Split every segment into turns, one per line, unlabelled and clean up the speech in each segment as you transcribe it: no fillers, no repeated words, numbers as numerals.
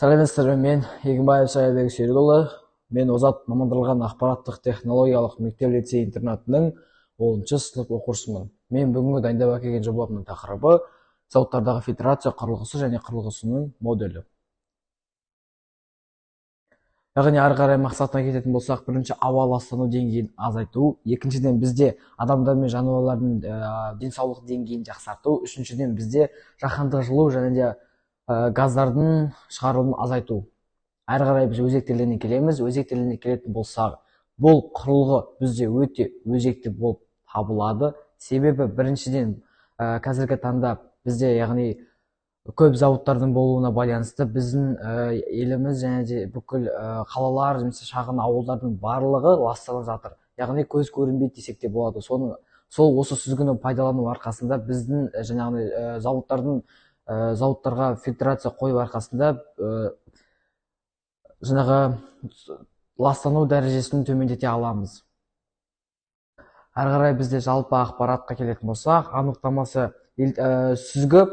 Сәлеметсіздер ме? Мен Егінбаев Саябек Серікұлы. Мен Озат мамандырылған ақпараттық технологиялық мектеп лицей интернатының 10-шы сынып оқушысымын. Мен бүгінгі дайындап әкелген жобамның тақырыбы зауыттардағы фильтрация құрылғысы және құрылғысының моделі. Яғни ары қарай мақсатына кететін болсақ, бірінші ауа ластану деңгейін азайту, екіншіден бізде адамдар мен жануарлардың денсаулық деңгейін жақсарту, үшіншіден бізде жаһандық жылу және де газдардың шығарылуын азайту. Әрі қарай біз өзектілігіне келеміз. Өзектілігіне келетін болсақ, бұл құрылғы бізде өте өзекті болып табылады. Себебі біріншіден қазіргі таңда бізде, яғни көп зауыттардың болуына байланысты біздің еліміз және де бүкіл қалалар, немесе шағын ауылдардың барлығы ластанып жатыр. Яғни көз көрінбейді десек те болады. Сол осы сүзгіні пайдалану арқасында біздің жаңағы зауыттарға фильтрация қою арқасында жаңағы ластану дәрежесін төмендете аламыз. Әрі қарай бізде жалпы ақпаратқа келетін болсақ, анықтамасы сүзгі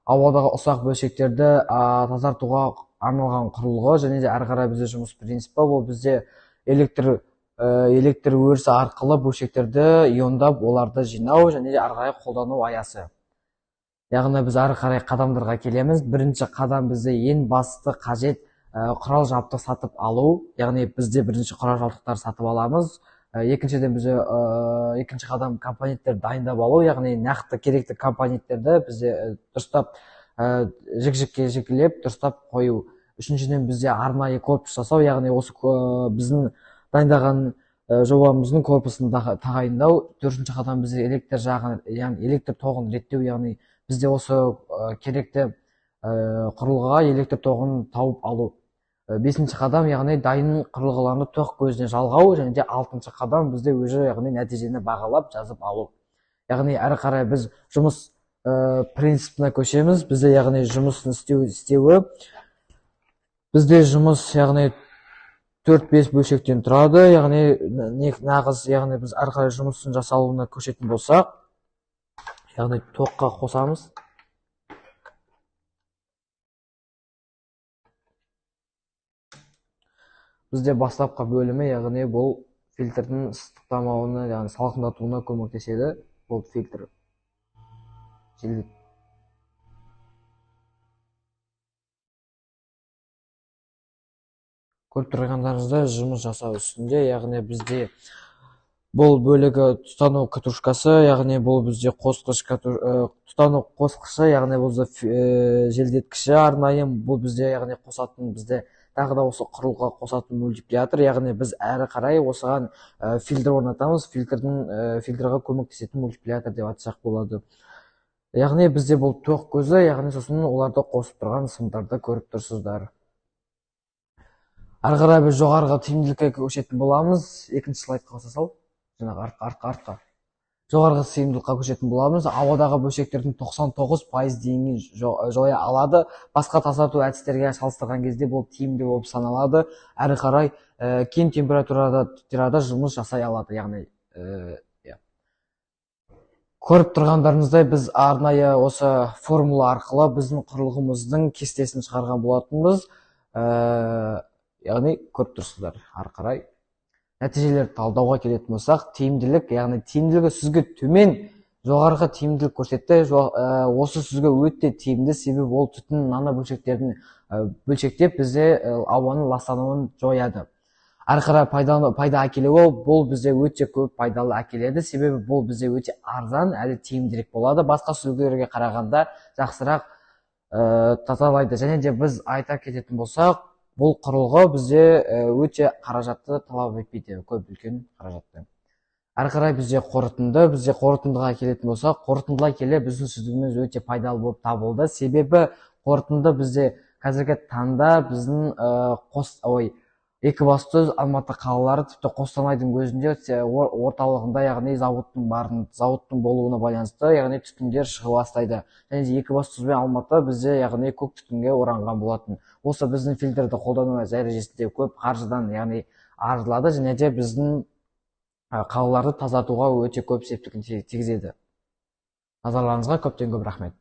ауадағы ұсақ бөлшектерді тазартуға арналған құрылғы, және де әрі қарай бізде жұмыс принципі бұл бізде электр өрісі арқылы бөлшектерді иондап, оларды жинау және де әрі қарай қолдану аясы. Яғни біз әрі қарай қадамдарға келеміз. Бірінші қадам бізде ең басты қажет құрал жабдық сатып алу. Яғни бізде бірінші құрал жабдықтар сатып аламыз. Екіншіден бізде екінші қадам компоненттер дайындап алу. Яғни нақты керекті компоненттерді бізде дұрыстап жікелеп дұрыстап қою. Үшіншіден бізде арнайы корпус жасау. Яғни осы біздің дайындаған жобамыздың корпусын тағайындау. Төртінші қадам бізде электр жағын, яғни электр тоғын реттеу. Яғни бізде осы керекті құрылғыға электр тоғын тауып алу. Бесінші қадам, яғни дайын құрылғыларды тоқ көзіне жалғау, және де алтыншы қадам бізде өзі, яғни нәтижені бағалап жазып алу. Яғни әрі қарай біз жұмыс принципіне көшеміз. Бізде яғни жұмысын істеуі бізде жұмыс яғни 4-5 бөлшектен тұрады. Яғни яғни біз әрі қарай жұмысын жасалуына көшетін болсақ, яғни тоққа қосамыз. Бізде бастапқы бөлімі, яғни бұл фильтрдің ыстықтамауына, яғни салқындатуына көмектеседі. Бұл фильтр. Көріп тұрғандарыңызда жұмыс жасау үстінде, яғни бізде бұл бөлігі тұтану катушкасы, яғни бұл бізде тұтану қосқышы, яғни бұл желдеткіші арнайы, бұл бізде яғни қосатын, бізде тағы да осы құрылғыға қосатын мультиплятор, яғни біз әрі қарай осыған фильтр орнатамыз. Фильтрға көмектесетін мультиплятор деп айтсақ болады. Яғни бізде бұл тоқ көзі, яғни сосын оларды қосып тұрған сымдарды көріп тұрсыздар. Әрі қарай біз жоғарғы тиімділікке көшетін боламыз. Екінші слайдқа қоса сал. Жаңағы артқа. Жоғарғы тиімділікке көшетін боламыз. Ауадағы бөлшектердің 99% дейін жоя алады. Басқа тазарту әдістерге салыстырған кезде бұл тиімді болып саналады. Әрі қарай кең температурада жұмыс жасай алады. Яғни көріп тұрғандарыңыздай біз арнайы осы формула арқылы біздің құрылғымыздың кестесін шығарған болатынбыз. Яғни көріп тұрсыздар. Ары қарай нәтижелерді талдауға келетін болсақ, тиімділік, яғни тиімділігі сүзгі төмен, жоғарғы тиімділік көрсетті. Осы сүзгі өте тиімді, себебі ол түтін нано бөлшектерін бөлшектеп бізде ауаның ластануын жояды. Әрі қарай пайда әкелуі бұл бізде өте көп пайдалы әкеледі, себебі бұл бізде өте арзан, әлі тиімдірек болады. Басқа сүзгілерге қарағанда жақсырақ тазалайды. Және де біз айта кететін болсақ, бұл құрылғы бізде өте қаражатты талап етпейді, көп үлкен қаражатты. Әрі қарай бізде қорытындыға келетін болсақ, қорытындыға келе біздің сүзгіміз өте пайдалы болып табылды. Себебі қорытынды бізде қазіргі таңда біздің Екібастұз, Алматы қалалары, тіпті Қостанайдың өзінде орталығында, яғни зауыттың болуына байланысты, яғни түтіндер шыға бастайды. Және де Екібастұз бен Алматы бізде яғни көк түтінге оранған болатын. Осы біздің фильтрді қолдану дәрежесінде көп қаржыдан яғни арылады, және де біздің қалаларды тазартуға өте көп септігін тигізеді. Назарларыңызға көптен көп рахмет.